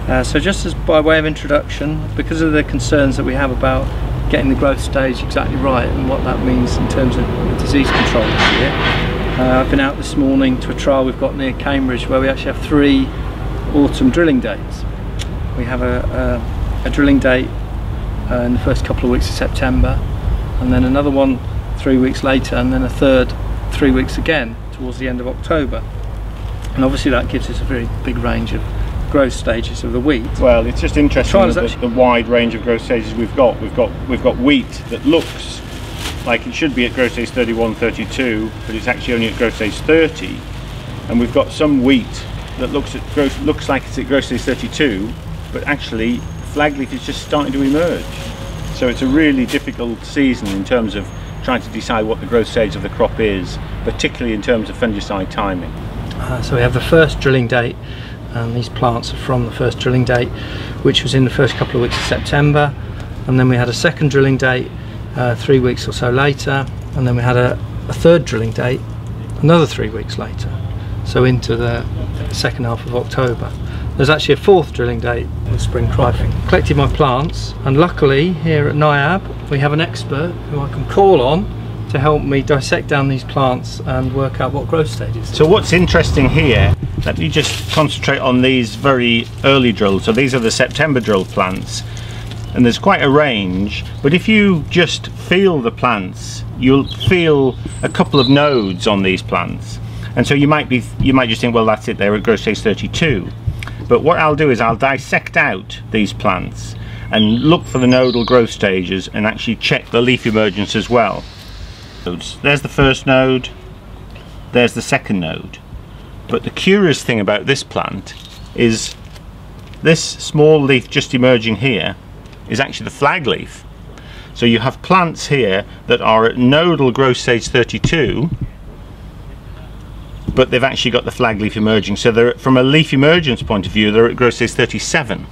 So just as by way of introduction, because of the concerns that we have about getting the growth stage exactly right and what that means in terms of disease control this year, I've been out this morning to a trial we've got near Cambridge where we actually have 3 autumn drilling dates. We have a drilling date in the first couple of weeks of September, and then another one 3 weeks later, and then a third 3 weeks again towards the end of October. And obviously that gives us a very big range of growth stages of the wheat. Well, it's just interesting the wide range of growth stages we've got. We've got wheat that looks like it should be at growth stage 31, 32, but it's actually only at growth stage 30. And we've got some wheat that looks like it's at growth stage 32, but actually flag leaf is just starting to emerge. So it's a really difficult season in terms of trying to decide what the growth stage of the crop is, particularly in terms of fungicide timing. So we have the first drilling date, and these plants are from the first drilling date, which was in the first couple of weeks of September, and then we had a second drilling date 3 weeks or so later, and then we had a third drilling date another 3 weeks later, so into the second half of October. There's actually a fourth drilling date in spring crop. I've collected my plants, and luckily here at Niab we have an expert who I can call on to help me dissect down these plants and work out what growth stages. So what's interesting here, let me just concentrate on these very early drills. So these are the September drilled plants, and there's quite a range, but if you just feel the plants, you'll feel a couple of nodes on these plants, and so you might just think, well, that's it, they're at growth stage 32. But what I'll do is I'll dissect out these plants and look for the nodal growth stages and actually check the leaf emergence as well. There's the first node, there's the second node. But the curious thing about this plant is this small leaf just emerging here is actually the flag leaf. So you have plants here that are at nodal growth stage 32, but they've actually got the flag leaf emerging. So they're, from a leaf emergence point of view, they're at growth stage 37.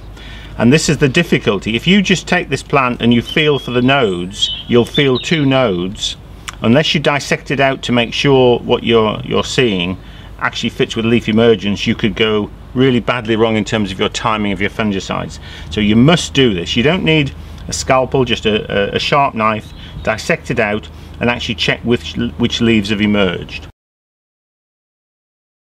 And this is the difficulty. If you just take this plant and you feel for the nodes, you'll feel 2 nodes. Unless you dissect it out to make sure what you're seeing actually fits with leaf emergence, you could go really badly wrong in terms of your timing of your fungicides. So you must do this. You don't need a scalpel, just a sharp knife, dissect it out and actually check which leaves have emerged.